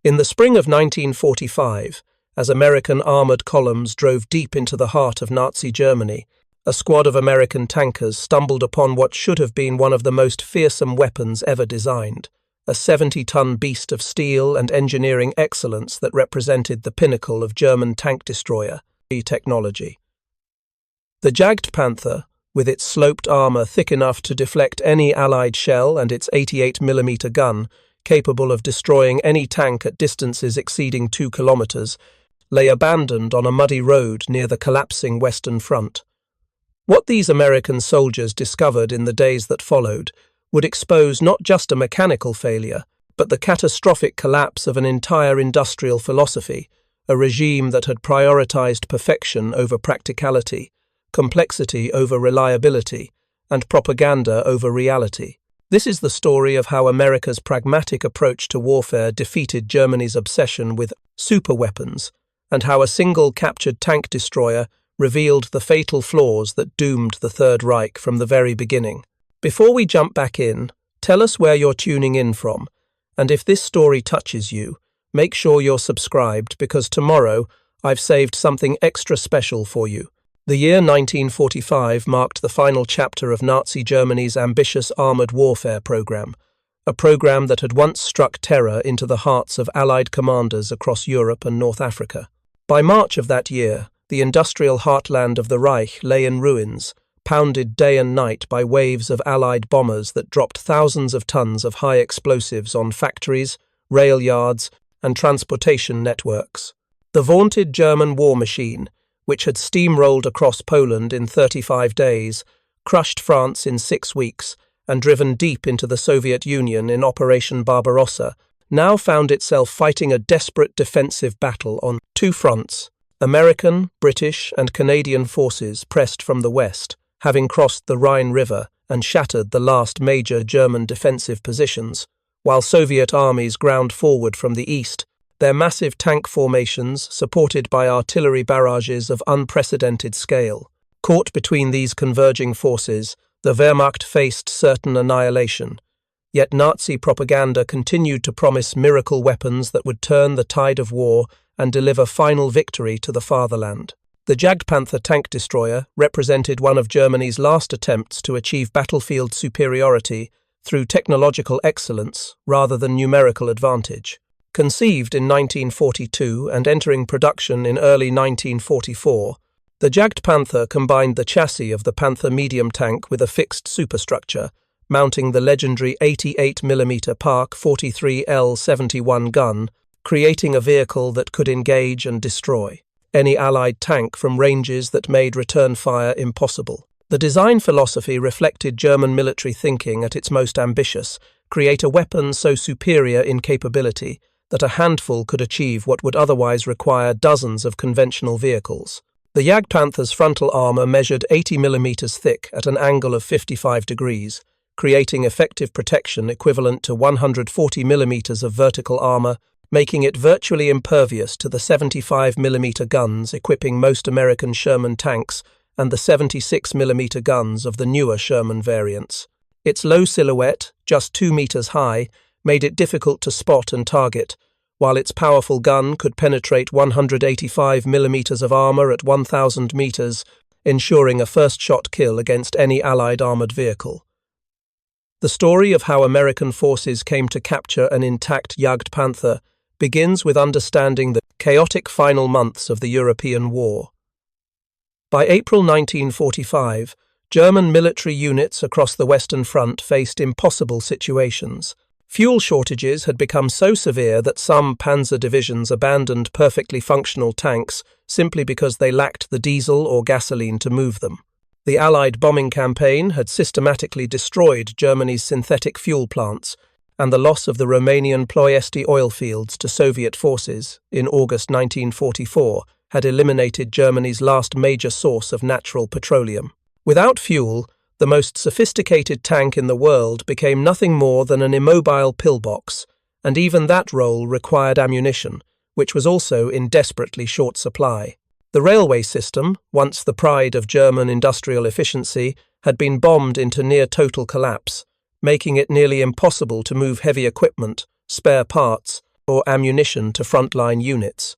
In the spring of 1945, as American armored columns drove deep into the heart of Nazi Germany, a squad of American tankers stumbled upon what should have been one of the most fearsome weapons ever designed, a 70-ton beast of steel and engineering excellence that represented the pinnacle of German tank destroyer technology. The Jagdpanther, with its sloped armor thick enough to deflect any Allied shell and its 88mm gun, capable of destroying any tank at distances exceeding 2 kilometers, lay abandoned on a muddy road near the collapsing Western Front. What these American soldiers discovered in the days that followed would expose not just a mechanical failure, but the catastrophic collapse of an entire industrial philosophy, a regime that had prioritized perfection over practicality, complexity over reliability, and propaganda over reality. This is the story of how America's pragmatic approach to warfare defeated Germany's obsession with superweapons, and how a single captured tank destroyer revealed the fatal flaws that doomed the Third Reich from the very beginning. Before we jump back in, tell us where you're tuning in from, and if this story touches you, make sure you're subscribed because tomorrow I've saved something extra special for you. The year 1945 marked the final chapter of Nazi Germany's ambitious armoured warfare program, a program that had once struck terror into the hearts of Allied commanders across Europe and North Africa. By March of that year, the industrial heartland of the Reich lay in ruins, pounded day and night by waves of Allied bombers that dropped thousands of tons of high explosives on factories, rail yards, and transportation networks. The vaunted German war machine, which had steamrolled across Poland in 35 days, crushed France in 6 weeks, and driven deep into the Soviet Union in Operation Barbarossa, now found itself fighting a desperate defensive battle on 2 fronts. American, British, and Canadian forces pressed from the west, having crossed the Rhine River and shattered the last major German defensive positions, while Soviet armies ground forward from the east, their massive tank formations supported by artillery barrages of unprecedented scale. Caught between these converging forces, the Wehrmacht faced certain annihilation. Yet Nazi propaganda continued to promise miracle weapons that would turn the tide of war and deliver final victory to the fatherland. The Jagdpanther tank destroyer represented one of Germany's last attempts to achieve battlefield superiority through technological excellence rather than numerical advantage. Conceived in 1942 and entering production in early 1944, the Jagdpanther combined the chassis of the Panther medium tank with a fixed superstructure, mounting the legendary 88mm Park 43L71 gun, creating a vehicle that could engage and destroy any Allied tank from ranges that made return fire impossible. The design philosophy reflected German military thinking at its most ambitious: create a weapon so superior in capability that a handful could achieve what would otherwise require dozens of conventional vehicles. The Jagdpanther's frontal armor measured 80mm thick at an angle of 55 degrees, creating effective protection equivalent to 140mm of vertical armor, making it virtually impervious to the 75mm guns equipping most American Sherman tanks and the 76mm guns of the newer Sherman variants. Its low silhouette, just 2 meters high, made it difficult to spot and target, while its powerful gun could penetrate 185mm of armor at 1,000 meters, ensuring a first-shot kill against any Allied armored vehicle. The story of how American forces came to capture an intact Jagdpanther begins with understanding the chaotic final months of the European War. By April 1945, German military units across the Western Front faced impossible situations. Fuel shortages had become so severe that some panzer divisions abandoned perfectly functional tanks simply because they lacked the diesel or gasoline to move them. The Allied bombing campaign had systematically destroyed Germany's synthetic fuel plants, and the loss of the Romanian Ploiesti oil fields to Soviet forces in August 1944 had eliminated Germany's last major source of natural petroleum. Without fuel, the most sophisticated tank in the world became nothing more than an immobile pillbox, and even that role required ammunition, which was also in desperately short supply. The railway system, once the pride of German industrial efficiency, had been bombed into near-total collapse, making it nearly impossible to move heavy equipment, spare parts, or ammunition to frontline units.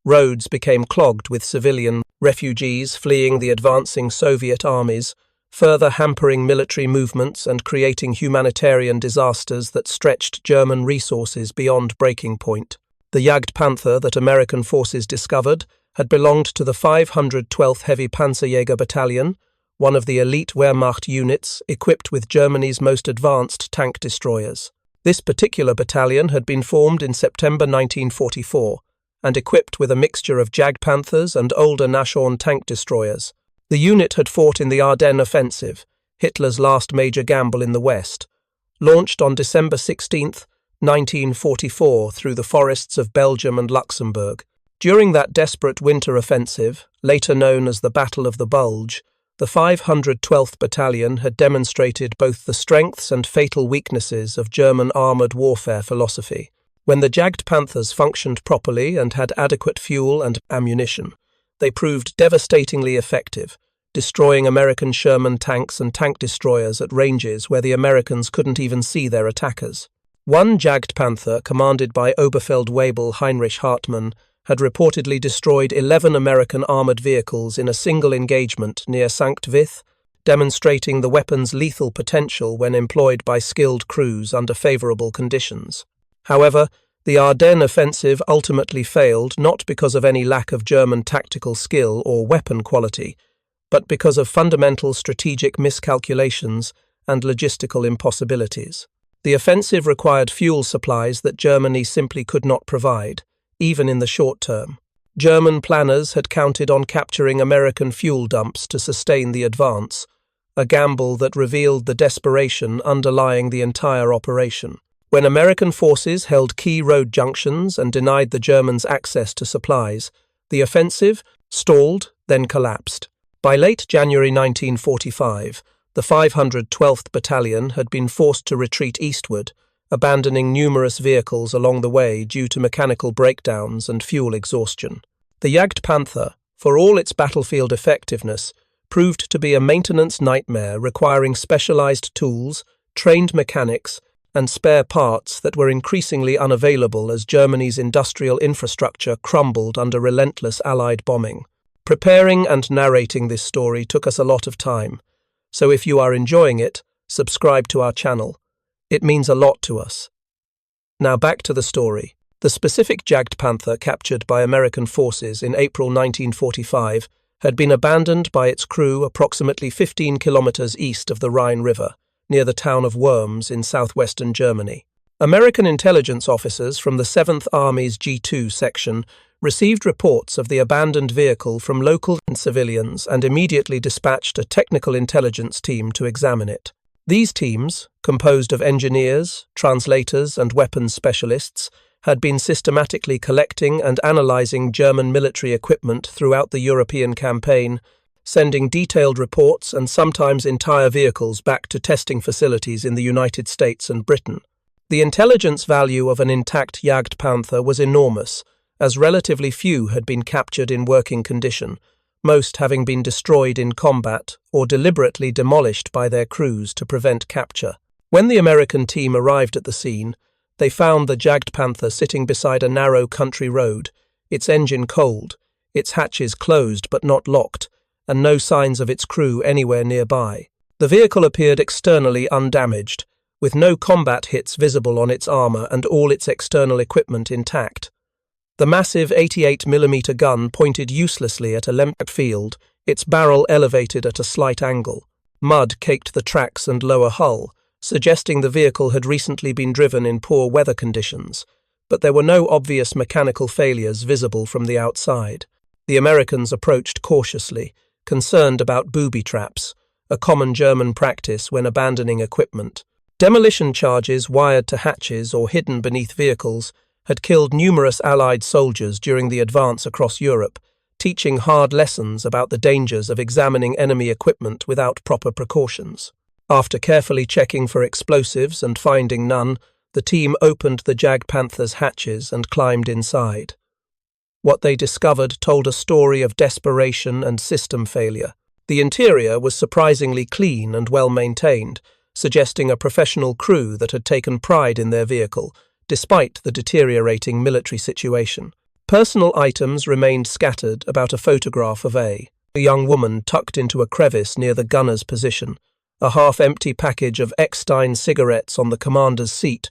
Roads became clogged with civilian refugees fleeing the advancing Soviet armies, further hampering military movements and creating humanitarian disasters that stretched German resources beyond breaking point. The Jagdpanther that American forces discovered had belonged to the 512th Heavy Panzerjäger Battalion, one of the elite Wehrmacht units equipped with Germany's most advanced tank destroyers. This particular battalion had been formed in September 1944 and equipped with a mixture of Jagdpanthers and older Nashorn tank destroyers. The unit had fought in the Ardennes Offensive, Hitler's last major gamble in the West, launched on December 16, 1944 through the forests of Belgium and Luxembourg. During that desperate winter offensive, later known as the Battle of the Bulge, the 512th Battalion had demonstrated both the strengths and fatal weaknesses of German armoured warfare philosophy. When the Jagdpanthers functioned properly and had adequate fuel and ammunition, they proved devastatingly effective, destroying American Sherman tanks and tank destroyers at ranges where the Americans couldn't even see their attackers. One Jagdpanther, commanded by Oberfeldwebel Heinrich Hartmann, had reportedly destroyed 11 American armoured vehicles in a single engagement near Sankt Vith, demonstrating the weapon's lethal potential when employed by skilled crews under favourable conditions. However, the Ardennes offensive ultimately failed not because of any lack of German tactical skill or weapon quality, but because of fundamental strategic miscalculations and logistical impossibilities. The offensive required fuel supplies that Germany simply could not provide, even in the short term. German planners had counted on capturing American fuel dumps to sustain the advance, a gamble that revealed the desperation underlying the entire operation. When American forces held key road junctions and denied the Germans access to supplies, the offensive stalled, then collapsed. By late January 1945, the 512th Battalion had been forced to retreat eastward, abandoning numerous vehicles along the way due to mechanical breakdowns and fuel exhaustion. The Jagdpanther, for all its battlefield effectiveness, proved to be a maintenance nightmare requiring specialized tools, trained mechanics, and spare parts that were increasingly unavailable as Germany's industrial infrastructure crumbled under relentless Allied bombing. Preparing and narrating this story took us a lot of time, so if you are enjoying it, subscribe to our channel. It means a lot to us. Now back to the story. The specific Jagdpanther captured by American forces in April 1945 had been abandoned by its crew approximately 15 kilometers east of the Rhine River, near the town of Worms in southwestern Germany. American intelligence officers from the 7th Army's G2 section received reports of the abandoned vehicle from local civilians and immediately dispatched a technical intelligence team to examine it. These teams, composed of engineers, translators, and weapons specialists, had been systematically collecting and analyzing German military equipment throughout the European campaign, sending detailed reports and sometimes entire vehicles back to testing facilities in the United States and Britain. The intelligence value of an intact Jagdpanther was enormous, as relatively few had been captured in working condition, most having been destroyed in combat or deliberately demolished by their crews to prevent capture. When the American team arrived at the scene, they found the Jagdpanther sitting beside a narrow country road, its engine cold, its hatches closed but not locked, and no signs of its crew anywhere nearby. The vehicle appeared externally undamaged, with no combat hits visible on its armor and all its external equipment intact. The massive 88mm gun pointed uselessly at a lemped field, its barrel elevated at a slight angle. Mud caked the tracks and lower hull, suggesting the vehicle had recently been driven in poor weather conditions, but there were no obvious mechanical failures visible from the outside. The Americans approached cautiously, concerned about booby traps, a common German practice when abandoning equipment. Demolition charges wired to hatches or hidden beneath vehicles had killed numerous Allied soldiers during the advance across Europe, teaching hard lessons about the dangers of examining enemy equipment without proper precautions. After carefully checking for explosives and finding none, the team opened the Jagdpanther's hatches and climbed inside. What they discovered told a story of desperation and system failure. The interior was surprisingly clean and well maintained, suggesting a professional crew that had taken pride in their vehicle, despite the deteriorating military situation. Personal items remained scattered about a photograph of a young woman tucked into a crevice near the gunner's position, a half-empty package of Eckstein cigarettes on the commander's seat,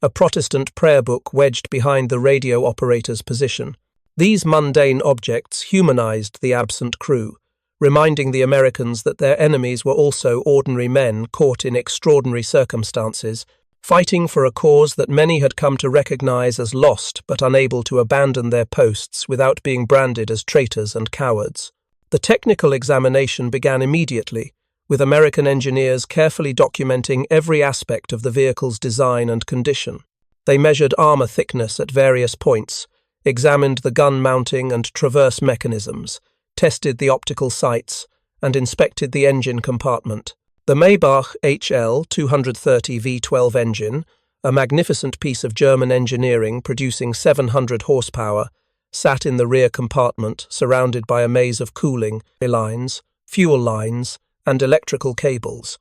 a Protestant prayer book wedged behind the radio operator's position. These mundane objects humanized the absent crew, reminding the Americans that their enemies were also ordinary men caught in extraordinary circumstances, fighting for a cause that many had come to recognize as lost but unable to abandon their posts without being branded as traitors and cowards. The technical examination began immediately, with American engineers carefully documenting every aspect of the vehicle's design and condition. They measured armor thickness at various points, examined the gun mounting and traverse mechanisms, tested the optical sights, and inspected the engine compartment. The Maybach HL 230 V12 engine, a magnificent piece of German engineering producing 700 horsepower, sat in the rear compartment surrounded by a maze of cooling lines, fuel lines, and electrical cables.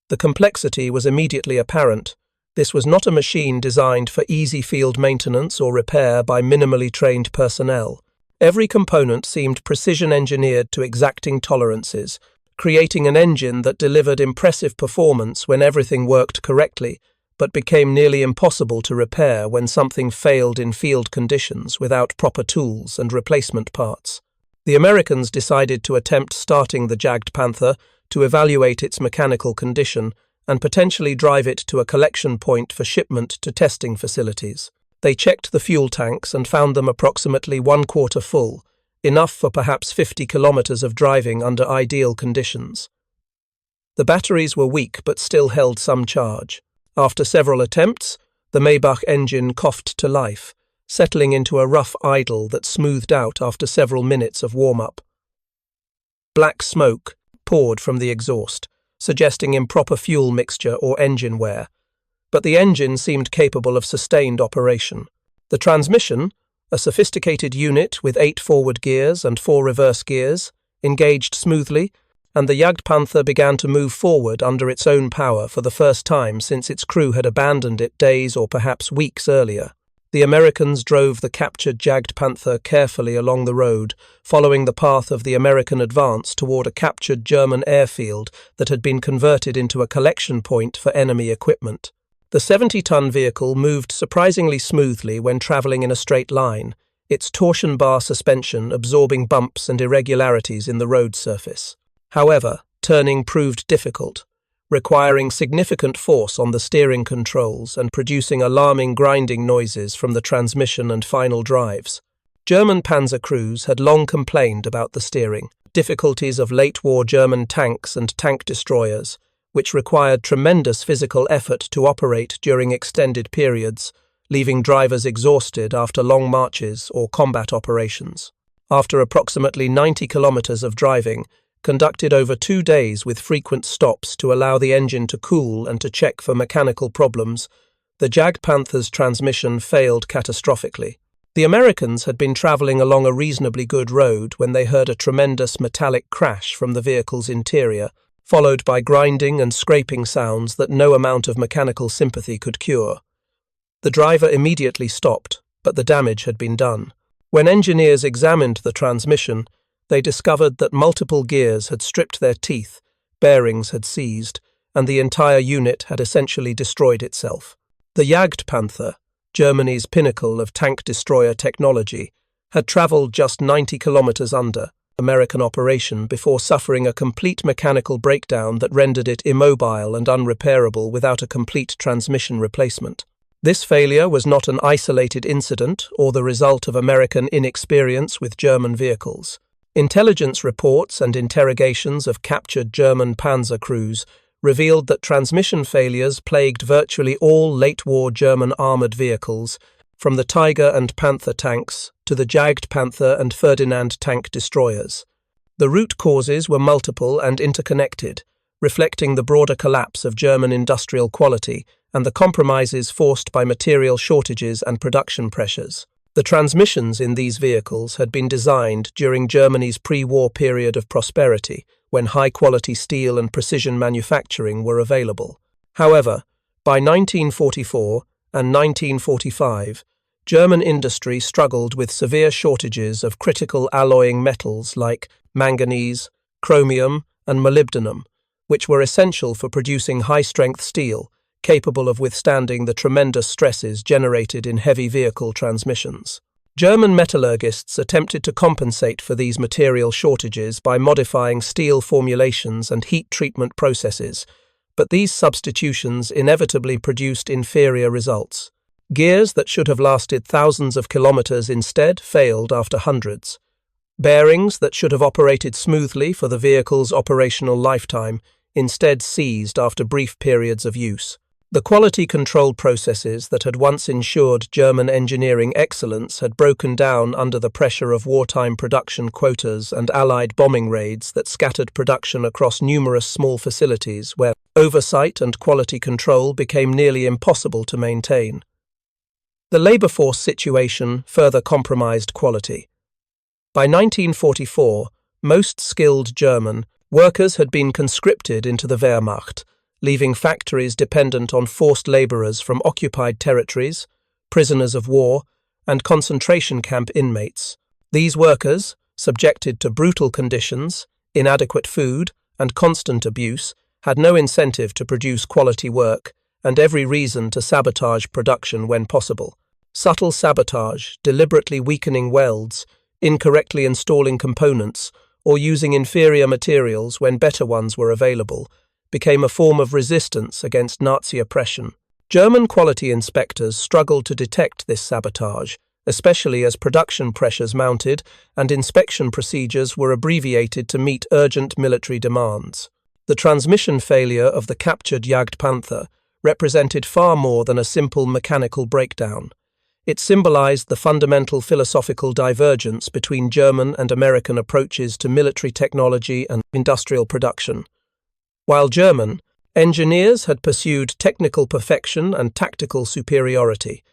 The complexity was immediately apparent. This was not a machine designed for easy field maintenance or repair by minimally trained personnel. Every component seemed precision-engineered to exacting tolerances, creating an engine that delivered impressive performance when everything worked correctly, but became nearly impossible to repair when something failed in field conditions without proper tools and replacement parts. The Americans decided to attempt starting the Jagdpanther to evaluate its mechanical condition and potentially drive it to a collection point for shipment to testing facilities. They checked the fuel tanks and found them approximately 1/4 full, enough for perhaps 50 kilometers of driving under ideal conditions. The batteries were weak but still held some charge. After several attempts, the Maybach engine coughed to life, settling into a rough idle that smoothed out after several minutes of warm-up. Black smoke poured from the exhaust, suggesting improper fuel mixture or engine wear, but the engine seemed capable of sustained operation. The transmission, a sophisticated unit with 8 forward gears and 4 reverse gears, engaged smoothly, and the Jagdpanther began to move forward under its own power for the first time since its crew had abandoned it days or perhaps weeks earlier. The Americans drove the captured Jagdpanther carefully along the road, following the path of the American advance toward a captured German airfield that had been converted into a collection point for enemy equipment. The 70-ton vehicle moved surprisingly smoothly when traveling in a straight line, its torsion bar suspension absorbing bumps and irregularities in the road surface. However, turning proved difficult, requiring significant force on the steering controls and producing alarming grinding noises from the transmission and final drives. German panzer crews had long complained about the steering, difficulties of late-war German tanks and tank destroyers, which required tremendous physical effort to operate during extended periods, leaving drivers exhausted after long marches or combat operations. After approximately 90 kilometers of driving, conducted over 2 days with frequent stops to allow the engine to cool and to check for mechanical problems, the Jagdpanther's transmission failed catastrophically. The Americans had been traveling along a reasonably good road when they heard a tremendous metallic crash from the vehicle's interior, followed by grinding and scraping sounds that no amount of mechanical sympathy could cure. The driver immediately stopped, but the damage had been done. When engineers examined the transmission, they discovered that multiple gears had stripped their teeth, bearings had seized, and the entire unit had essentially destroyed itself. The Jagdpanther, Germany's pinnacle of tank destroyer technology, had travelled just 90 kilometers under American operation before suffering a complete mechanical breakdown that rendered it immobile and unrepairable without a complete transmission replacement. This failure was not an isolated incident or the result of American inexperience with German vehicles. Intelligence reports and interrogations of captured German panzer crews revealed that transmission failures plagued virtually all late-war German armoured vehicles, from the Tiger and Panther tanks to the Jagdpanther and Ferdinand tank destroyers. The root causes were multiple and interconnected, reflecting the broader collapse of German industrial quality and the compromises forced by material shortages and production pressures. The transmissions in these vehicles had been designed during Germany's pre-war period of prosperity, when high-quality steel and precision manufacturing were available. However, by 1944, and 1945, German industry struggled with severe shortages of critical alloying metals like manganese, chromium, and molybdenum, which were essential for producing high-strength steel, capable of withstanding the tremendous stresses generated in heavy vehicle transmissions. German metallurgists attempted to compensate for these material shortages by modifying steel formulations and heat treatment processes, but these substitutions inevitably produced inferior results. Gears that should have lasted thousands of kilometers instead failed after hundreds. Bearings that should have operated smoothly for the vehicle's operational lifetime instead seized after brief periods of use. The quality control processes that had once ensured German engineering excellence had broken down under the pressure of wartime production quotas and Allied bombing raids that scattered production across numerous small facilities where oversight and quality control became nearly impossible to maintain. The labor force situation further compromised quality. By 1944, most skilled German workers had been conscripted into the Wehrmacht, leaving factories dependent on forced laborers from occupied territories, prisoners of war, and concentration camp inmates. These workers, subjected to brutal conditions, inadequate food, and constant abuse, had no incentive to produce quality work and every reason to sabotage production when possible. Subtle sabotage, deliberately weakening welds, incorrectly installing components, or using inferior materials when better ones were available, became a form of resistance against Nazi oppression. German quality inspectors struggled to detect this sabotage, especially as production pressures mounted and inspection procedures were abbreviated to meet urgent military demands. The transmission failure of the captured Jagdpanther represented far more than a simple mechanical breakdown. It symbolized the fundamental philosophical divergence between German and American approaches to military technology and industrial production. While German engineers had pursued technical perfection and tactical superiority,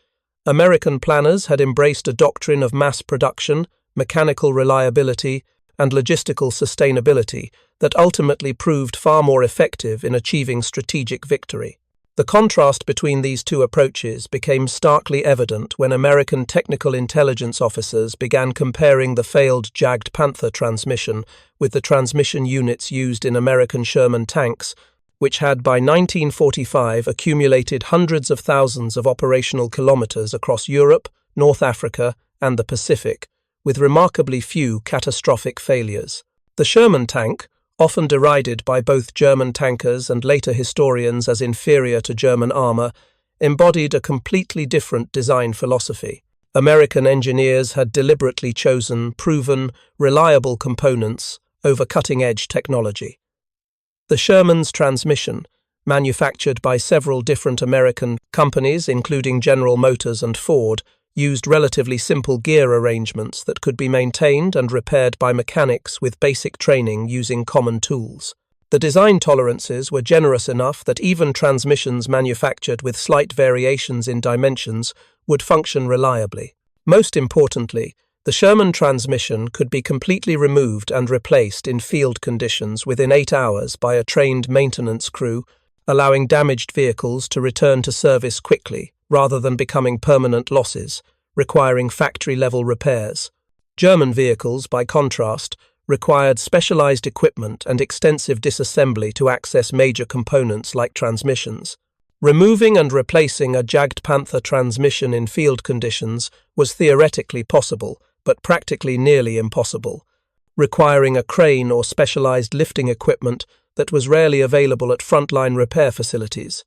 American planners had embraced a doctrine of mass production, mechanical reliability, and logistical sustainability that ultimately proved far more effective in achieving strategic victory. The contrast between these two approaches became starkly evident when American technical intelligence officers began comparing the failed Jagdpanther transmission with the transmission units used in American Sherman tanks, which had by 1945 accumulated hundreds of thousands of operational kilometers across Europe, North Africa, and the Pacific, with remarkably few catastrophic failures. The Sherman tank, often derided by both German tankers and later historians as inferior to German armor, embodied a completely different design philosophy. American engineers had deliberately chosen proven, reliable components over cutting-edge technology. The Sherman's transmission, manufactured by several different American companies including General Motors and Ford, used relatively simple gear arrangements that could be maintained and repaired by mechanics with basic training using common tools. The design tolerances were generous enough that even transmissions manufactured with slight variations in dimensions would function reliably. Most importantly, the Sherman transmission could be completely removed and replaced in field conditions within 8 hours by a trained maintenance crew, allowing damaged vehicles to return to service quickly rather than becoming permanent losses, requiring factory-level repairs. German vehicles, by contrast, required specialized equipment and extensive disassembly to access major components like transmissions. Removing and replacing a Jagdpanther transmission in field conditions was theoretically possible, but practically nearly impossible, requiring a crane or specialized lifting equipment that was rarely available at frontline repair facilities.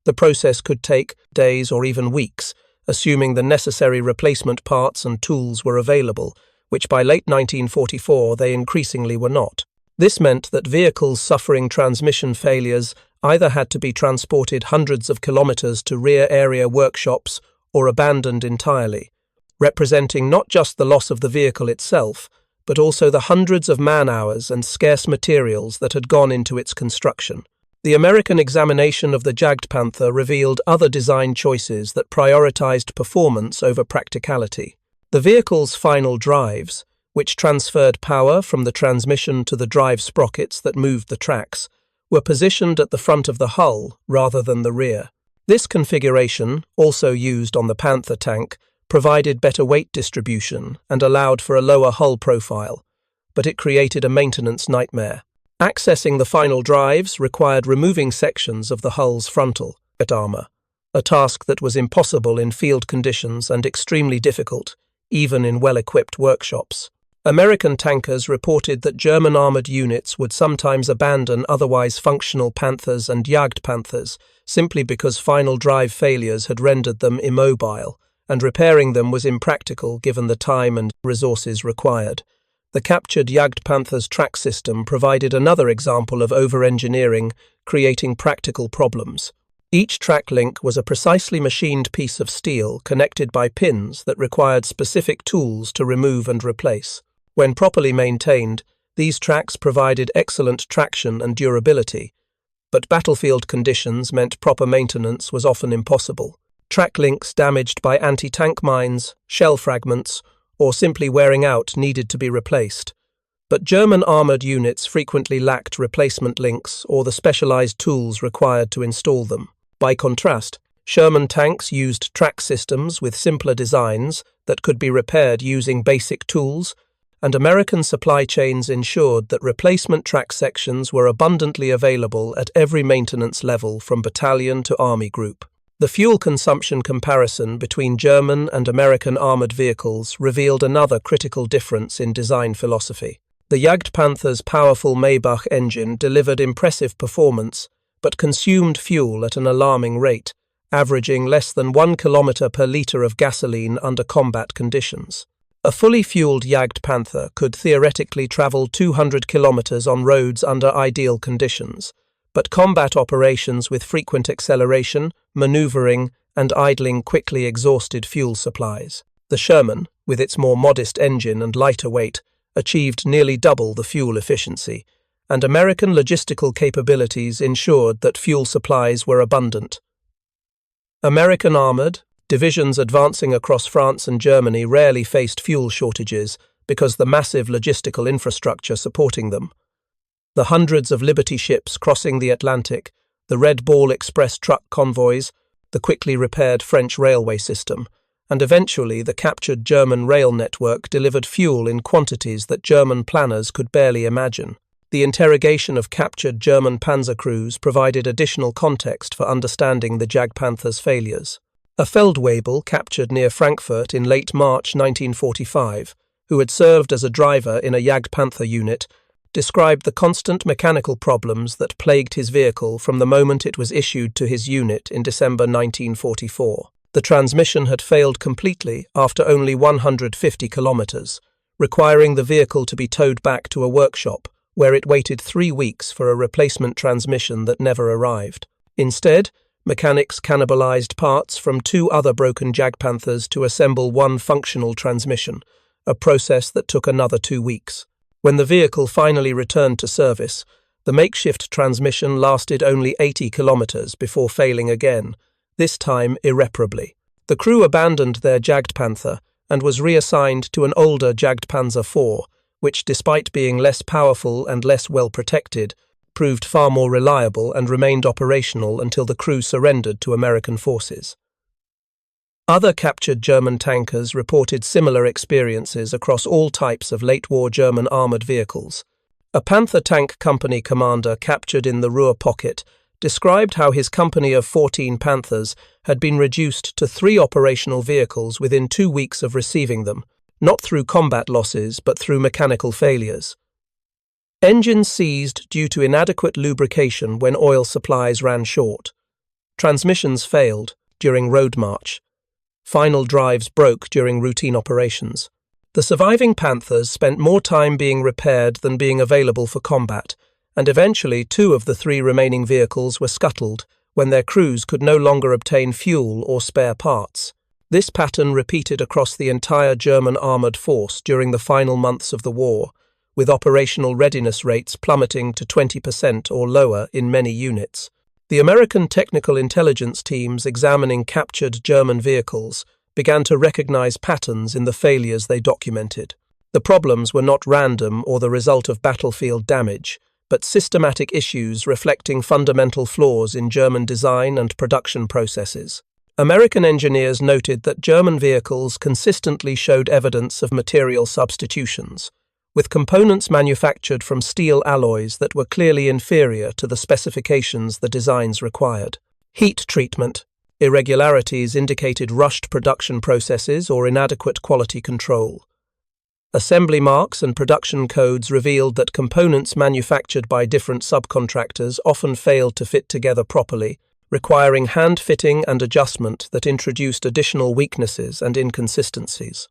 The process could take days or even weeks, assuming the necessary replacement parts and tools were available, which by late 1944 they increasingly were not. This meant that vehicles suffering transmission failures either had to be transported hundreds of kilometers to rear-area workshops or abandoned entirely, representing not just the loss of the vehicle itself, but also the hundreds of man-hours and scarce materials that had gone into its construction. The American examination of the Jagdpanther revealed other design choices that prioritized performance over practicality. The vehicle's final drives, which transferred power from the transmission to the drive sprockets that moved the tracks, were positioned at the front of the hull rather than the rear. This configuration, also used on the Panther tank, provided better weight distribution and allowed for a lower hull profile, but it created a maintenance nightmare. Accessing the final drives required removing sections of the hull's frontal armor, a task that was impossible in field conditions and extremely difficult, even in well-equipped workshops. American tankers reported that German armored units would sometimes abandon otherwise functional Panthers and Jagdpanthers simply because final drive failures had rendered them immobile, and repairing them was impractical given the time and resources required. The captured Jagdpanther's track system provided another example of over-engineering, creating practical problems. Each track link was a precisely machined piece of steel connected by pins that required specific tools to remove and replace. When properly maintained, these tracks provided excellent traction and durability, but battlefield conditions meant proper maintenance was often impossible. Track links damaged by anti-tank mines, shell fragments, or simply wearing out needed to be replaced. But German armoured units frequently lacked replacement links or the specialised tools required to install them. By contrast, Sherman tanks used track systems with simpler designs that could be repaired using basic tools, and American supply chains ensured that replacement track sections were abundantly available at every maintenance level from battalion to army group. The fuel consumption comparison between German and American armoured vehicles revealed another critical difference in design philosophy. The Jagdpanther's powerful Maybach engine delivered impressive performance, but consumed fuel at an alarming rate, averaging less than 1 kilometre per litre of gasoline under combat conditions. A fully fueled Jagdpanther could theoretically travel 200 kilometres on roads under ideal conditions, but combat operations with frequent acceleration, manoeuvring, and idling quickly exhausted fuel supplies. The Sherman, with its more modest engine and lighter weight, achieved nearly double the fuel efficiency, and American logistical capabilities ensured that fuel supplies were abundant. American armoured divisions advancing across France and Germany rarely faced fuel shortages because the massive logistical infrastructure supporting them. The hundreds of Liberty ships crossing the Atlantic, the Red Ball Express truck convoys, the quickly repaired French railway system, and eventually the captured German rail network delivered fuel in quantities that German planners could barely imagine. The interrogation of captured German panzer crews provided additional context for understanding the Jagdpanther's failures. A Feldwebel captured near Frankfurt in late March 1945, who had served as a driver in a Jagdpanther unit, described the constant mechanical problems that plagued his vehicle from the moment it was issued to his unit in December 1944. The transmission had failed completely after only 150 kilometers, requiring the vehicle to be towed back to a workshop, where it waited 3 weeks for a replacement transmission that never arrived. Instead, mechanics cannibalized parts from 2 other broken Jagdpanthers to assemble one functional transmission, a process that took another 2 weeks. When the vehicle finally returned to service, the makeshift transmission lasted only 80 kilometers before failing again, this time irreparably. The crew abandoned their Jagdpanther and was reassigned to an older Jagdpanzer IV, which, despite being less powerful and less well protected, proved far more reliable and remained operational until the crew surrendered to American forces. Other captured German tankers reported similar experiences across all types of late-war German armoured vehicles. A Panther tank company commander captured in the Ruhr pocket described how his company of 14 Panthers had been reduced to 3 operational vehicles within 2 weeks of receiving them, not through combat losses but through mechanical failures. Engines seized due to inadequate lubrication when oil supplies ran short. Transmissions failed during road march. Final drives broke during routine operations. The surviving Panthers spent more time being repaired than being available for combat, and eventually 2 of the 3 remaining vehicles were scuttled when their crews could no longer obtain fuel or spare parts. This pattern repeated across the entire German armoured force during the final months of the war, with operational readiness rates plummeting to 20% or lower in many units. The American technical intelligence teams examining captured German vehicles began to recognize patterns in the failures they documented. The problems were not random or the result of battlefield damage, but systematic issues reflecting fundamental flaws in German design and production processes. American engineers noted that German vehicles consistently showed evidence of material substitutions, with components manufactured from steel alloys that were clearly inferior to the specifications the designs required. Heat treatment. Irregularities indicated rushed production processes or inadequate quality control. Assembly marks and production codes revealed that components manufactured by different subcontractors often failed to fit together properly, requiring hand fitting and adjustment that introduced additional weaknesses and inconsistencies.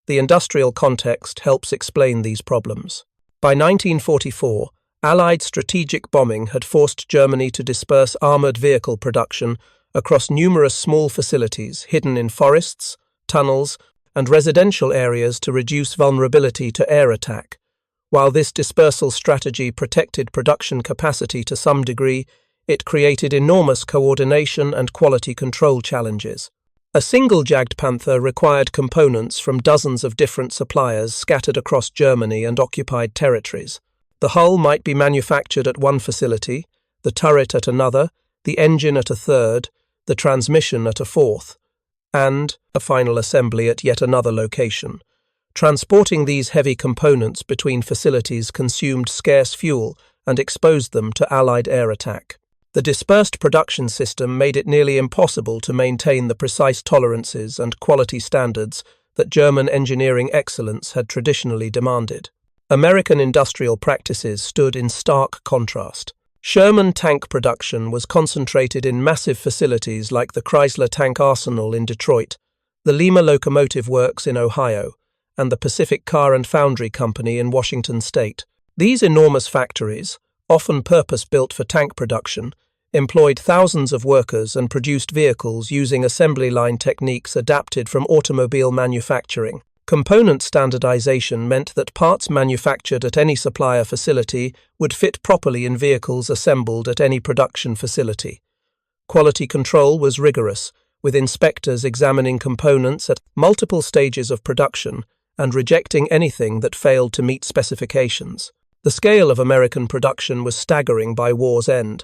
The industrial context helps explain these problems. By 1944, Allied strategic bombing had forced Germany to disperse armoured vehicle production across numerous small facilities hidden in forests, tunnels, and residential areas to reduce vulnerability to air attack. While this dispersal strategy protected production capacity to some degree, it created enormous coordination and quality control challenges. A single Jagdpanther required components from dozens of different suppliers scattered across Germany and occupied territories. The hull might be manufactured at one facility, the turret at another, the engine at a third, the transmission at a fourth, and a final assembly at yet another location. Transporting these heavy components between facilities consumed scarce fuel and exposed them to Allied air attack. The dispersed production system made it nearly impossible to maintain the precise tolerances and quality standards that German engineering excellence had traditionally demanded. American industrial practices stood in stark contrast. Sherman tank production was concentrated in massive facilities like the Chrysler Tank Arsenal in Detroit, the Lima Locomotive Works in Ohio, and the Pacific Car and Foundry Company in Washington state. These enormous factories, often purpose-built for tank production, employed thousands of workers and produced vehicles using assembly line techniques adapted from automobile manufacturing. Component standardization meant that parts manufactured at any supplier facility would fit properly in vehicles assembled at any production facility. Quality control was rigorous, with inspectors examining components at multiple stages of production and rejecting anything that failed to meet specifications. The scale of American production was staggering by war's end.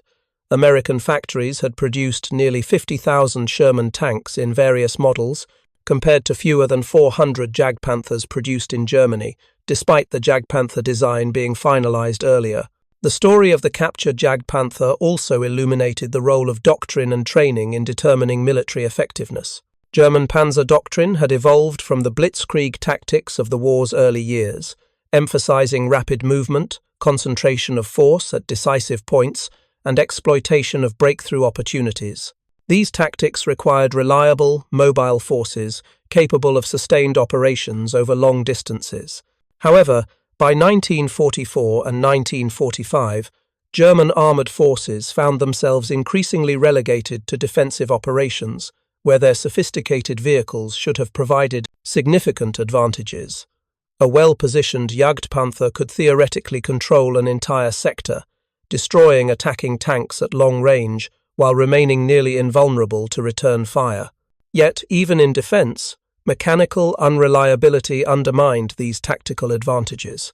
American factories had produced nearly 50,000 Sherman tanks in various models, compared to fewer than 400 Jagdpanthers produced in Germany, despite the Jagdpanther design being finalized earlier. The story of the captured Jagdpanther also illuminated the role of doctrine and training in determining military effectiveness. German panzer doctrine had evolved from the blitzkrieg tactics of the war's early years, emphasizing rapid movement, concentration of force at decisive points, and exploitation of breakthrough opportunities. These tactics required reliable, mobile forces capable of sustained operations over long distances. However, by 1944 and 1945, German armoured forces found themselves increasingly relegated to defensive operations, where their sophisticated vehicles should have provided significant advantages. A well-positioned Jagdpanther could theoretically control an entire sector, destroying attacking tanks at long range while remaining nearly invulnerable to return fire. Yet, even in defense, mechanical unreliability undermined these tactical advantages.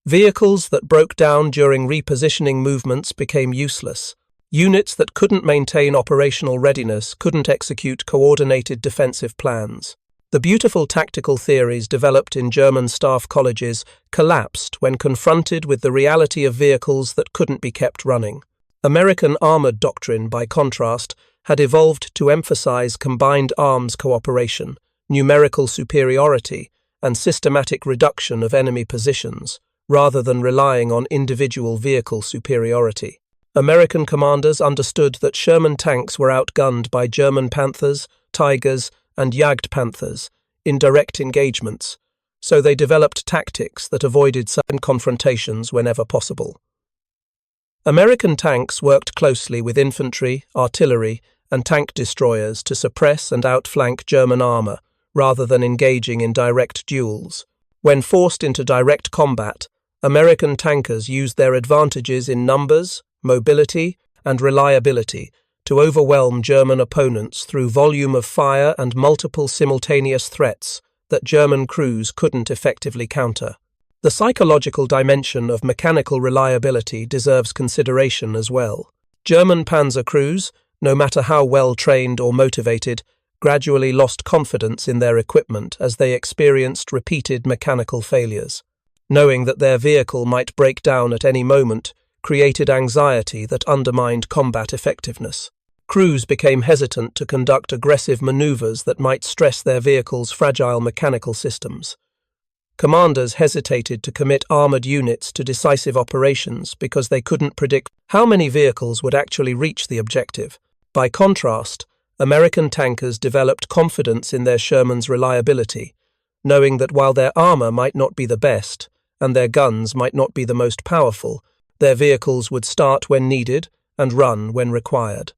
Vehicles that broke down during repositioning movements became useless. Units that couldn't maintain operational readiness couldn't execute coordinated defensive plans. The beautiful tactical theories developed in German staff colleges collapsed when confronted with the reality of vehicles that couldn't be kept running. American armored doctrine, by contrast, had evolved to emphasize combined arms cooperation, numerical superiority, and systematic reduction of enemy positions, rather than relying on individual vehicle superiority. American commanders understood that Sherman tanks were outgunned by German Panthers, Tigers, and Jagdpanthers in direct engagements, so they developed tactics that avoided sudden confrontations whenever possible. American tanks worked closely with infantry, artillery, and tank destroyers to suppress and outflank German armor, rather than engaging in direct duels. When forced into direct combat, American tankers used their advantages in numbers, mobility, and reliability to overwhelm German opponents through volume of fire and multiple simultaneous threats that German crews couldn't effectively counter. The psychological dimension of mechanical reliability deserves consideration as well. German panzer crews, no matter how well trained or motivated, gradually lost confidence in their equipment as they experienced repeated mechanical failures. Knowing that their vehicle might break down at any moment created anxiety that undermined combat effectiveness. Crews became hesitant to conduct aggressive maneuvers that might stress their vehicle's fragile mechanical systems. Commanders hesitated to commit armored units to decisive operations because they couldn't predict how many vehicles would actually reach the objective. By contrast, American tankers developed confidence in their Sherman's reliability, knowing that while their armor might not be the best, and their guns might not be the most powerful, their vehicles would start when needed and run when required.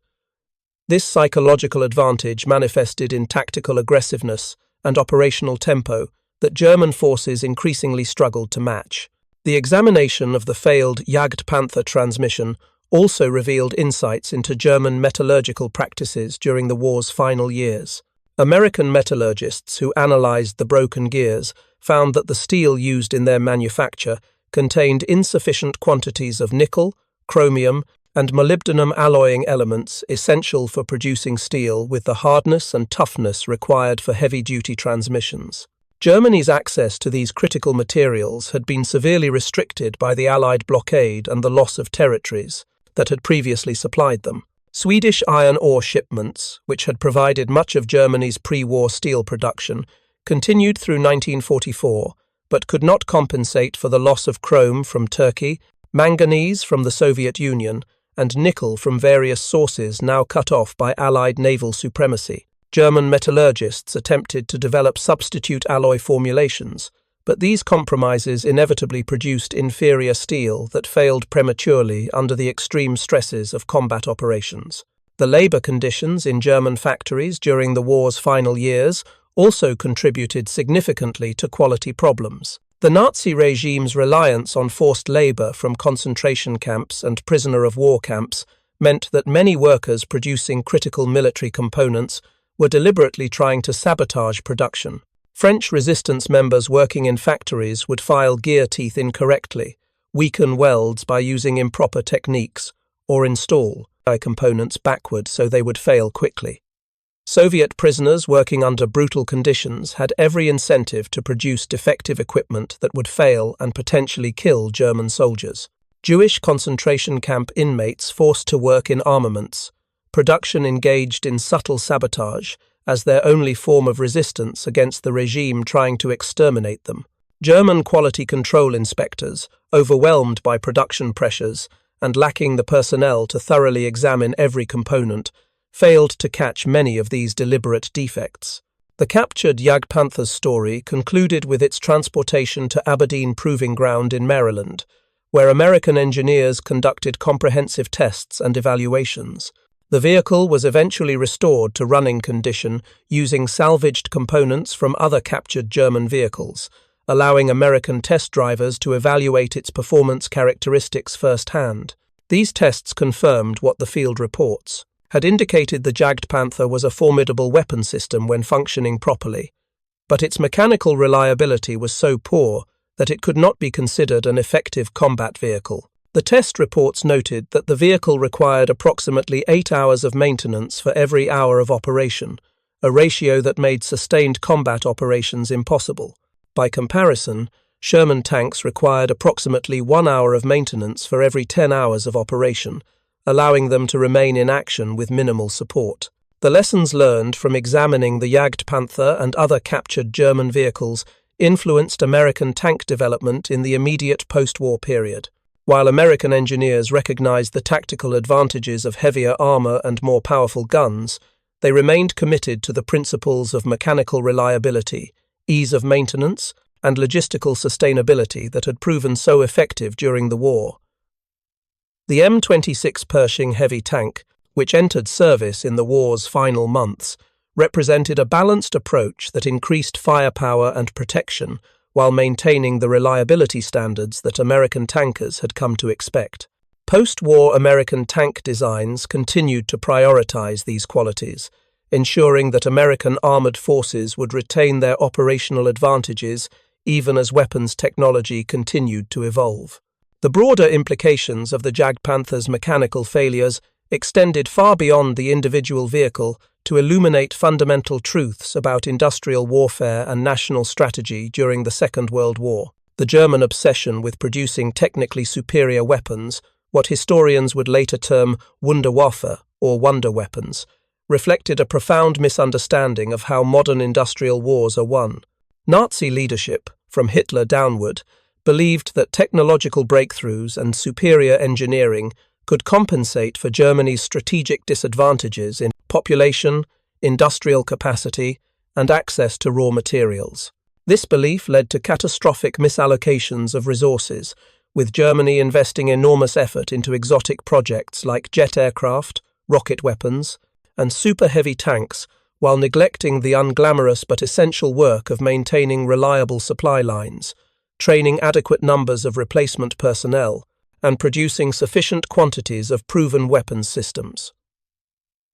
This psychological advantage manifested in tactical aggressiveness and operational tempo that German forces increasingly struggled to match. The examination of the failed Jagdpanther transmission also revealed insights into German metallurgical practices during the war's final years. American metallurgists who analyzed the broken gears found that the steel used in their manufacture contained insufficient quantities of nickel, chromium, and molybdenum alloying elements essential for producing steel with the hardness and toughness required for heavy-duty transmissions. Germany's access to these critical materials had been severely restricted by the Allied blockade and the loss of territories that had previously supplied them. Swedish iron ore shipments, which had provided much of Germany's pre-war steel production, continued through 1944, but could not compensate for the loss of chrome from Turkey, manganese from the Soviet Union, and nickel from various sources now cut off by Allied naval supremacy. German metallurgists attempted to develop substitute alloy formulations, but these compromises inevitably produced inferior steel that failed prematurely under the extreme stresses of combat operations. The labor conditions in German factories during the war's final years also contributed significantly to quality problems. The Nazi regime's reliance on forced labor from concentration camps and prisoner-of-war camps meant that many workers producing critical military components were deliberately trying to sabotage production. French resistance members working in factories would file gear teeth incorrectly, weaken welds by using improper techniques, or install components backward so they would fail quickly. Soviet prisoners working under brutal conditions had every incentive to produce defective equipment that would fail and potentially kill German soldiers. Jewish concentration camp inmates forced to work in armaments. Production engaged in subtle sabotage as their only form of resistance against the regime trying to exterminate them. German quality control inspectors, overwhelmed by production pressures and lacking the personnel to thoroughly examine every component, failed to catch many of these deliberate defects. The captured Jagdpanther's story concluded with its transportation to Aberdeen Proving Ground in Maryland, where American engineers conducted comprehensive tests and evaluations. The vehicle was eventually restored to running condition using salvaged components from other captured German vehicles, allowing American test drivers to evaluate its performance characteristics firsthand. These tests confirmed what the field reports had indicated. The Jagdpanther was a formidable weapon system when functioning properly, but its mechanical reliability was so poor that it could not be considered an effective combat vehicle. The test reports noted that the vehicle required approximately 8 hours of maintenance for every hour of operation, a ratio that made sustained combat operations impossible. By comparison, Sherman tanks required approximately 1 hour of maintenance for every 10 hours of operation, allowing them to remain in action with minimal support. The lessons learned from examining the Jagdpanther and other captured German vehicles influenced American tank development in the immediate post-war period. While American engineers recognized the tactical advantages of heavier armor and more powerful guns, they remained committed to the principles of mechanical reliability, ease of maintenance, and logistical sustainability that had proven so effective during the war. The M26 Pershing heavy tank, which entered service in the war's final months, represented a balanced approach that increased firepower and protection while maintaining the reliability standards that American tankers had come to expect. Post-war American tank designs continued to prioritize these qualities, ensuring that American armored forces would retain their operational advantages even as weapons technology continued to evolve. The broader implications of the Jagdpanther's mechanical failures extended far beyond the individual vehicle to illuminate fundamental truths about industrial warfare and national strategy during the Second World War. The German obsession with producing technically superior weapons, what historians would later term Wunderwaffe or wonder weapons, reflected a profound misunderstanding of how modern industrial wars are won. Nazi leadership, from Hitler downward, believed that technological breakthroughs and superior engineering could compensate for Germany's strategic disadvantages in population, industrial capacity, and access to raw materials. This belief led to catastrophic misallocations of resources, with Germany investing enormous effort into exotic projects like jet aircraft, rocket weapons, and super-heavy tanks, while neglecting the unglamorous but essential work of maintaining reliable supply lines, training adequate numbers of replacement personnel, and producing sufficient quantities of proven weapons systems.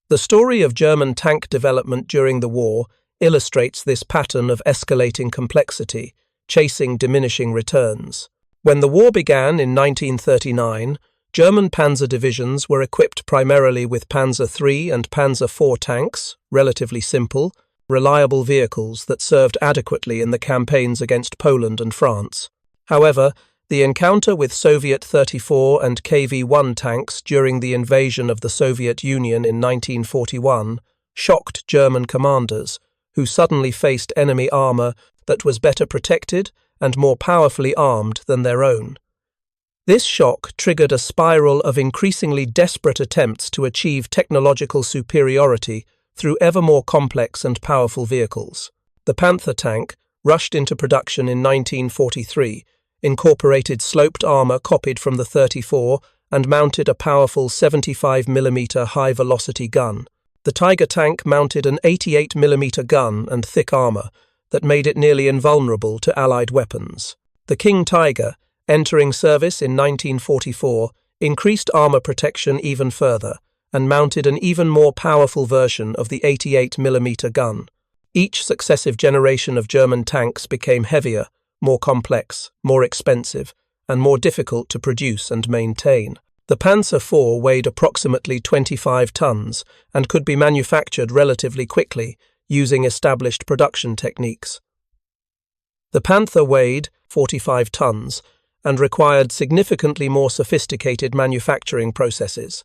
The story of German tank development during the war illustrates this pattern of escalating complexity, chasing diminishing returns. When the war began in 1939, German panzer divisions were equipped primarily with Panzer III and Panzer IV tanks, relatively simple, reliable vehicles that served adequately in the campaigns against Poland and France. However, the encounter with Soviet 34 and KV-1 tanks during the invasion of the Soviet Union in 1941 shocked German commanders, who suddenly faced enemy armor that was better protected and more powerfully armed than their own. This shock triggered a spiral of increasingly desperate attempts to achieve technological superiority through ever more complex and powerful vehicles. The Panther tank, rushed into production in 1943, incorporated sloped armor copied from the 34 and mounted a powerful 75mm high-velocity gun. The Tiger tank mounted an 88mm gun and thick armor that made it nearly invulnerable to Allied weapons. The King Tiger, entering service in 1944, increased armor protection even further and mounted an even more powerful version of the 88mm gun. Each successive generation of German tanks became heavier, more complex, more expensive, and more difficult to produce and maintain. The Panzer IV weighed approximately 25 tons and could be manufactured relatively quickly using established production techniques. The Panther weighed 45 tons and required significantly more sophisticated manufacturing processes.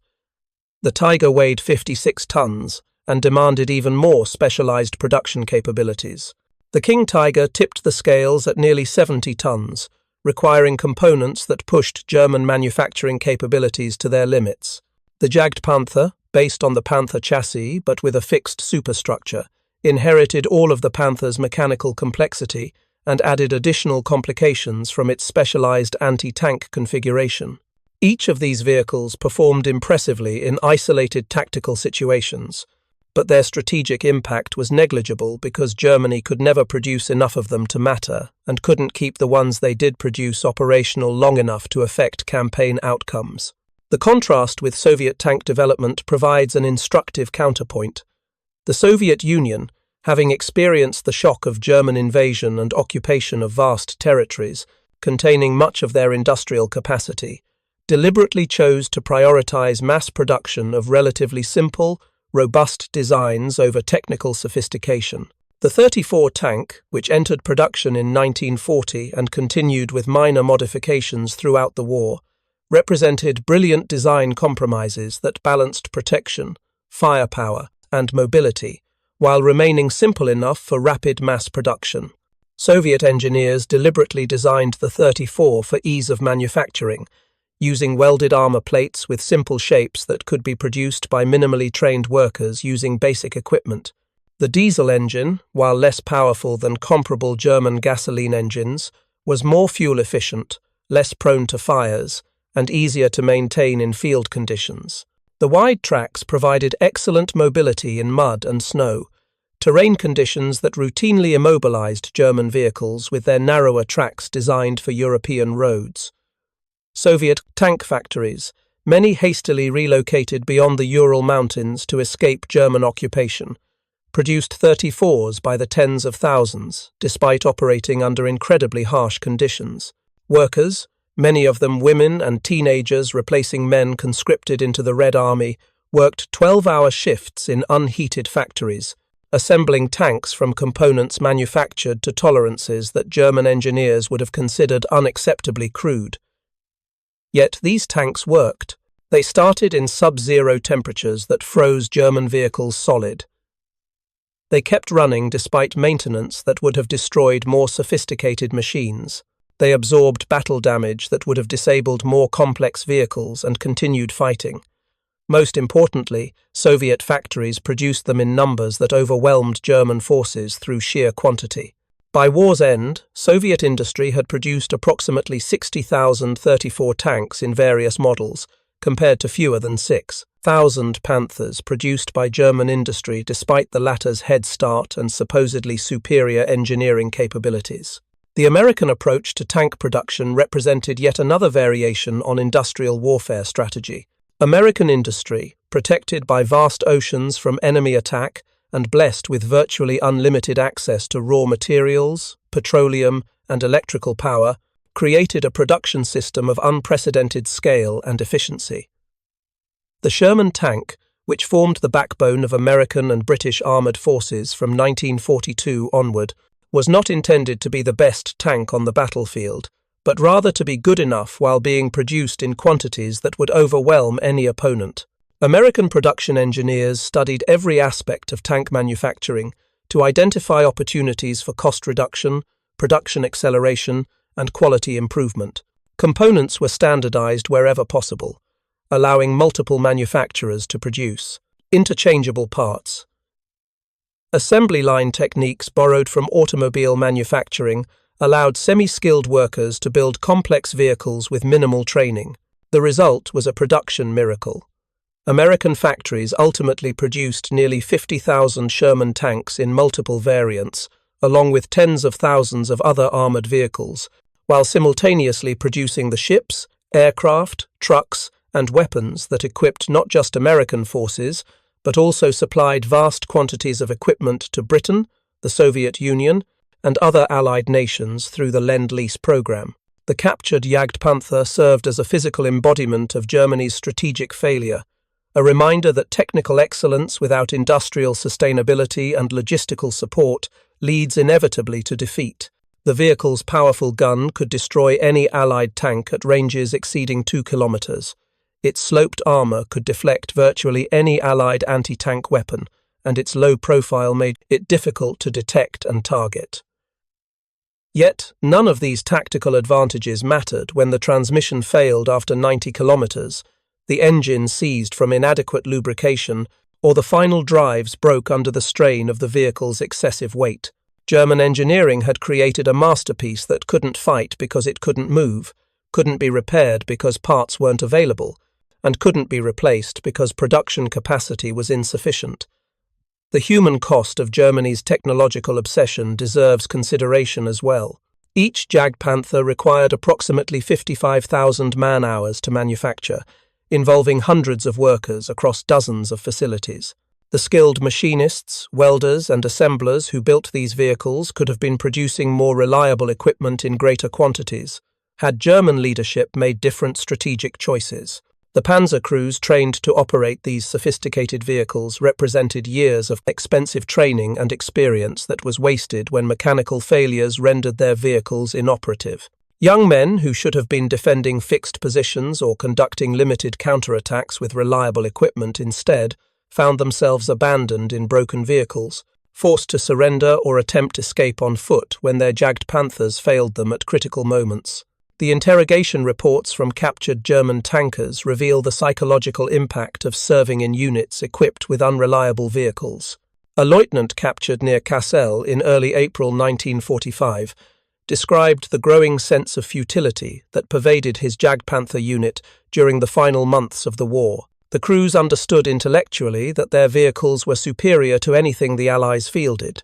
The Tiger weighed 56 tons and demanded even more specialized production capabilities. The King Tiger tipped the scales at nearly 70 tons, requiring components that pushed German manufacturing capabilities to their limits. The Jagdpanther, based on the Panther chassis but with a fixed superstructure, inherited all of the Panther's mechanical complexity and added additional complications from its specialized anti-tank configuration. Each of these vehicles performed impressively in isolated tactical situations, but their strategic impact was negligible because Germany could never produce enough of them to matter and couldn't keep the ones they did produce operational long enough to affect campaign outcomes. The contrast with Soviet tank development provides an instructive counterpoint. The Soviet Union, having experienced the shock of German invasion and occupation of vast territories, containing much of their industrial capacity, deliberately chose to prioritize mass production of relatively simple, robust designs over technical sophistication. The 34 tank, which entered production in 1940 and continued with minor modifications throughout the war, represented brilliant design compromises that balanced protection, firepower, and mobility, while remaining simple enough for rapid mass production. Soviet engineers deliberately designed the 34 for ease of manufacturing, using welded armor plates with simple shapes that could be produced by minimally trained workers using basic equipment. The diesel engine, while less powerful than comparable German gasoline engines, was more fuel efficient, less prone to fires, and easier to maintain in field conditions. The wide tracks provided excellent mobility in mud and snow, terrain conditions that routinely immobilized German vehicles with their narrower tracks designed for European roads. Soviet tank factories, many hastily relocated beyond the Ural Mountains to escape German occupation, produced 34s by the tens of thousands, despite operating under incredibly harsh conditions. Workers, many of them women and teenagers replacing men conscripted into the Red Army, worked 12-hour shifts in unheated factories, assembling tanks from components manufactured to tolerances that German engineers would have considered unacceptably crude. Yet these tanks worked. They started in sub-zero temperatures that froze German vehicles solid. They kept running despite maintenance that would have destroyed more sophisticated machines. They absorbed battle damage that would have disabled more complex vehicles and continued fighting. Most importantly, Soviet factories produced them in numbers that overwhelmed German forces through sheer quantity. By war's end, Soviet industry had produced approximately 60,000 34 tanks in various models, compared to fewer than 6,000 Panthers produced by German industry despite the latter's head start and supposedly superior engineering capabilities. The American approach to tank production represented yet another variation on industrial warfare strategy. American industry, protected by vast oceans from enemy attack and blessed with virtually unlimited access to raw materials, petroleum, and electrical power, created a production system of unprecedented scale and efficiency. The Sherman tank, which formed the backbone of American and British armoured forces from 1942 onward, was not intended to be the best tank on the battlefield, but rather to be good enough while being produced in quantities that would overwhelm any opponent. American production engineers studied every aspect of tank manufacturing to identify opportunities for cost reduction, production acceleration, and quality improvement. Components were standardized wherever possible, allowing multiple manufacturers to produce interchangeable parts. Assembly line techniques borrowed from automobile manufacturing allowed semi-skilled workers to build complex vehicles with minimal training. The result was a production miracle. American factories ultimately produced nearly 50,000 Sherman tanks in multiple variants, along with tens of thousands of other armored vehicles, while simultaneously producing the ships, aircraft, trucks, and weapons that equipped not just American forces, but also supplied vast quantities of equipment to Britain, the Soviet Union, and other Allied nations through the Lend-Lease program. The captured Jagdpanther served as a physical embodiment of Germany's strategic failure, a reminder that technical excellence without industrial sustainability and logistical support leads inevitably to defeat. The vehicle's powerful gun could destroy any Allied tank at ranges exceeding 2 kilometers. Its sloped armor could deflect virtually any Allied anti-tank weapon, and its low profile made it difficult to detect and target. Yet, none of these tactical advantages mattered when the transmission failed after 90 kilometers, the engine seized from inadequate lubrication, or the final drives broke under the strain of the vehicle's excessive weight. German engineering had created a masterpiece that couldn't fight because it couldn't move, couldn't be repaired because parts weren't available, and couldn't be replaced because production capacity was insufficient. The human cost of Germany's technological obsession deserves consideration as well. Each Jagdpanther required approximately 55,000 man-hours to manufacture, involving hundreds of workers across dozens of facilities. The skilled machinists, welders, and assemblers who built these vehicles could have been producing more reliable equipment in greater quantities, had German leadership made different strategic choices. The panzer crews trained to operate these sophisticated vehicles represented years of expensive training and experience that was wasted when mechanical failures rendered their vehicles inoperative. Young men who should have been defending fixed positions or conducting limited counterattacks with reliable equipment instead found themselves abandoned in broken vehicles, forced to surrender or attempt escape on foot when their Jagdpanthers failed them at critical moments. The interrogation reports from captured German tankers reveal the psychological impact of serving in units equipped with unreliable vehicles. A lieutenant captured near Kassel in early April 1945 described the growing sense of futility that pervaded his Jagdpanther unit during the final months of the war. The crews understood intellectually that their vehicles were superior to anything the Allies fielded.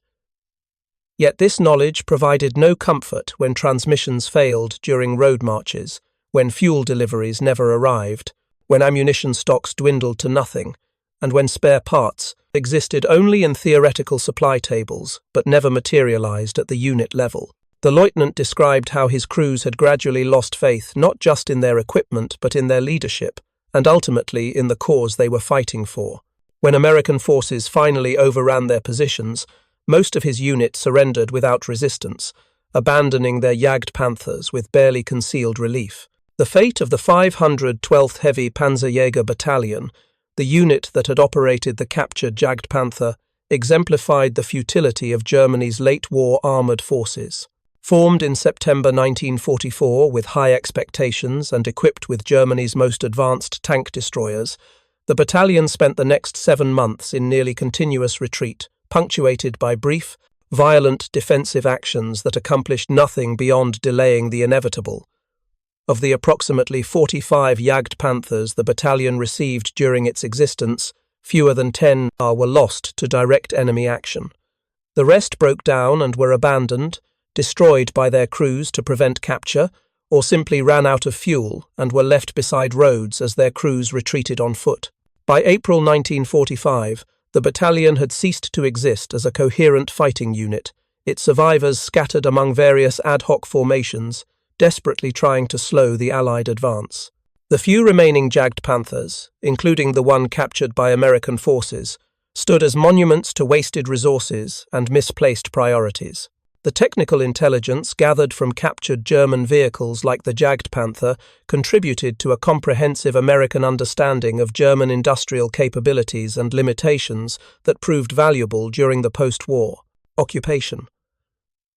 Yet this knowledge provided no comfort when transmissions failed during road marches, when fuel deliveries never arrived, when ammunition stocks dwindled to nothing, and when spare parts, existed only in theoretical supply tables, but never materialized at the unit level. The lieutenant described how his crews had gradually lost faith not just in their equipment but in their leadership, and ultimately in the cause they were fighting for. When American forces finally overran their positions, most of his unit surrendered without resistance, abandoning their Jagdpanthers with barely concealed relief. The fate of the 512th Heavy Panzerjäger Battalion, the unit that had operated the captured Jagdpanther, exemplified the futility of Germany's late-war armoured forces. Formed in September 1944 with high expectations and equipped with Germany's most advanced tank destroyers, the battalion spent the next 7 months in nearly continuous retreat, punctuated by brief, violent defensive actions that accomplished nothing beyond delaying the inevitable. Of the approximately 45 Jagdpanthers the battalion received during its existence, fewer than 10 were lost to direct enemy action. The rest broke down and were abandoned, destroyed by their crews to prevent capture, or simply ran out of fuel and were left beside roads as their crews retreated on foot. By April 1945, the battalion had ceased to exist as a coherent fighting unit, its survivors scattered among various ad hoc formations, desperately trying to slow the Allied advance. The few remaining Jagdpanthers, including the one captured by American forces, stood as monuments to wasted resources and misplaced priorities. The technical intelligence gathered from captured German vehicles like the Jagdpanther contributed to a comprehensive American understanding of German industrial capabilities and limitations that proved valuable during the post-war occupation.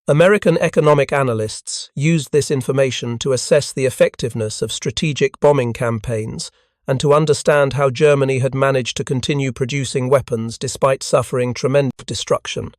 American economic analysts used this information to assess the effectiveness of strategic bombing campaigns and to understand how Germany had managed to continue producing weapons despite suffering tremendous destruction.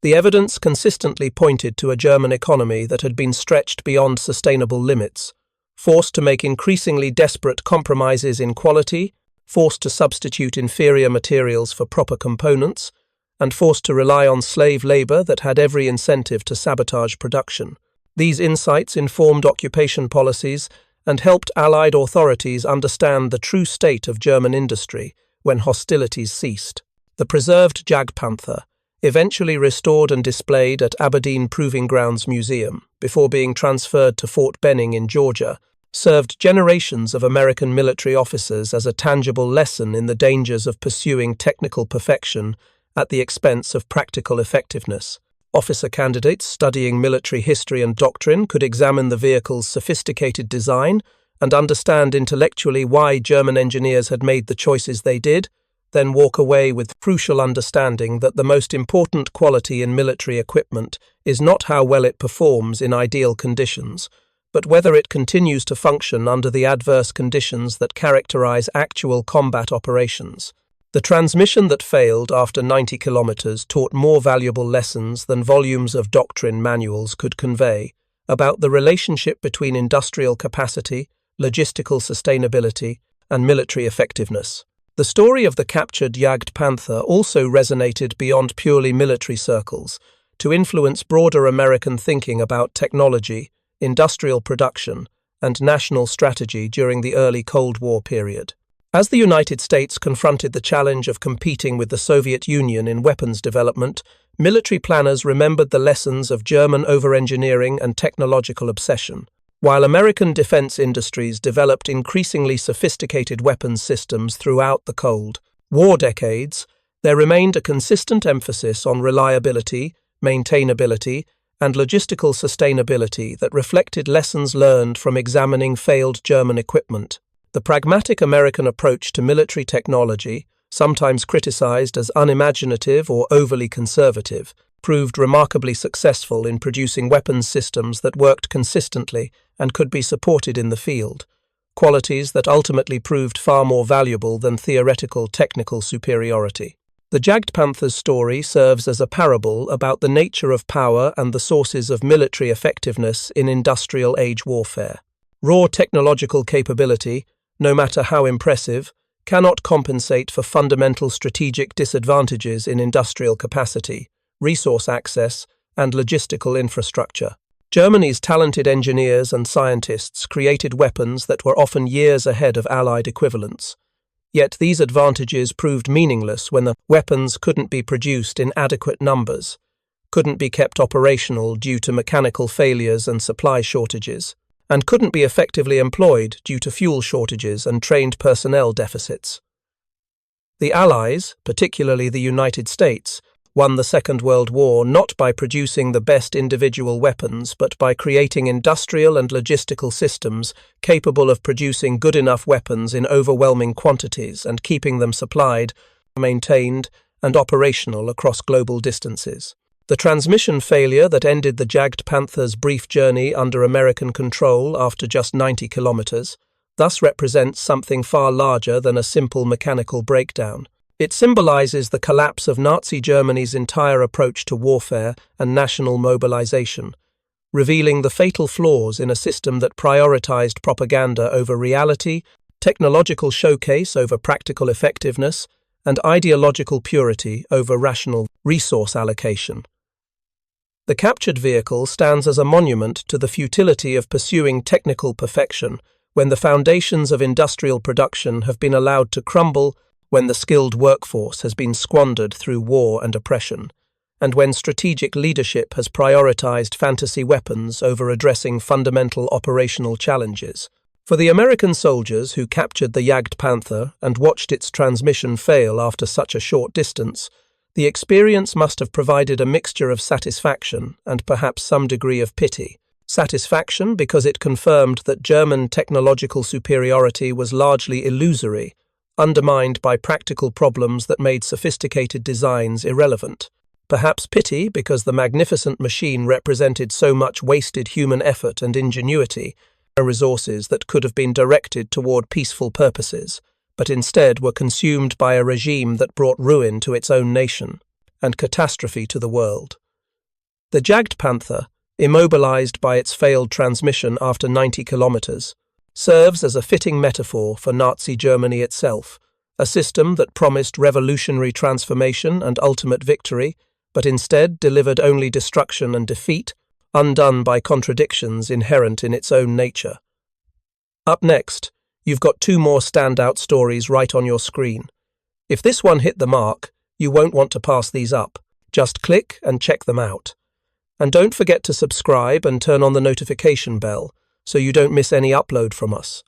The evidence consistently pointed to a German economy that had been stretched beyond sustainable limits, forced to make increasingly desperate compromises in quality, forced to substitute inferior materials for proper components, and forced to rely on slave labor that had every incentive to sabotage production. These insights informed occupation policies and helped Allied authorities understand the true state of German industry when hostilities ceased. The preserved Jagdpanther, eventually restored and displayed at Aberdeen Proving Grounds Museum before being transferred to Fort Benning in Georgia, served generations of American military officers as a tangible lesson in the dangers of pursuing technical perfection at the expense of practical effectiveness. Officer candidates studying military history and doctrine could examine the vehicle's sophisticated design and understand intellectually why German engineers had made the choices they did, then walk away with crucial understanding that the most important quality in military equipment is not how well it performs in ideal conditions, but whether it continues to function under the adverse conditions that characterize actual combat operations. The transmission that failed after 90 kilometers taught more valuable lessons than volumes of doctrine manuals could convey about the relationship between industrial capacity, logistical sustainability, and military effectiveness. The story of the captured Jagdpanther also resonated beyond purely military circles to influence broader American thinking about technology, industrial production, and national strategy during the early Cold War period. As the United States confronted the challenge of competing with the Soviet Union in weapons development, military planners remembered the lessons of German over-engineering and technological obsession. While American defense industries developed increasingly sophisticated weapons systems throughout the Cold War decades, there remained a consistent emphasis on reliability, maintainability, and logistical sustainability that reflected lessons learned from examining failed German equipment. The pragmatic American approach to military technology, sometimes criticized as unimaginative or overly conservative, proved remarkably successful in producing weapons systems that worked consistently and could be supported in the field, qualities that ultimately proved far more valuable than theoretical technical superiority. The Jagdpanther's story serves as a parable about the nature of power and the sources of military effectiveness in industrial age warfare. Raw technological capability, no matter how impressive, cannot compensate for fundamental strategic disadvantages in industrial capacity, resource access, and logistical infrastructure. Germany's talented engineers and scientists created weapons that were often years ahead of Allied equivalents. Yet these advantages proved meaningless when the weapons couldn't be produced in adequate numbers, couldn't be kept operational due to mechanical failures and supply shortages, and couldn't be effectively employed due to fuel shortages and trained personnel deficits. The Allies, particularly the United States, won the Second World War not by producing the best individual weapons, but by creating industrial and logistical systems capable of producing good enough weapons in overwhelming quantities and keeping them supplied, maintained, and operational across global distances. The transmission failure that ended the Jagdpanther's brief journey under American control after just 90 kilometers thus represents something far larger than a simple mechanical breakdown. It symbolizes the collapse of Nazi Germany's entire approach to warfare and national mobilization, revealing the fatal flaws in a system that prioritized propaganda over reality, technological showcase over practical effectiveness, and ideological purity over rational resource allocation. The captured vehicle stands as a monument to the futility of pursuing technical perfection when the foundations of industrial production have been allowed to crumble, when the skilled workforce has been squandered through war and oppression, and when strategic leadership has prioritized fantasy weapons over addressing fundamental operational challenges. For the American soldiers who captured the Jagdpanther and watched its transmission fail after such a short distance, the experience must have provided a mixture of satisfaction and perhaps some degree of pity. Satisfaction because it confirmed that German technological superiority was largely illusory, undermined by practical problems that made sophisticated designs irrelevant. Perhaps pity because the magnificent machine represented so much wasted human effort and ingenuity, resources that could have been directed toward peaceful purposes, but instead were consumed by a regime that brought ruin to its own nation and catastrophe to the world. The Jagdpanther, immobilized by its failed transmission after 90 kilometers, serves as a fitting metaphor for Nazi Germany itself, a system that promised revolutionary transformation and ultimate victory, but instead delivered only destruction and defeat, undone by contradictions inherent in its own nature. Up next, you've got two more standout stories right on your screen. If this one hit the mark, you won't want to pass these up. Just click and check them out. And don't forget to subscribe and turn on the notification bell so you don't miss any upload from us.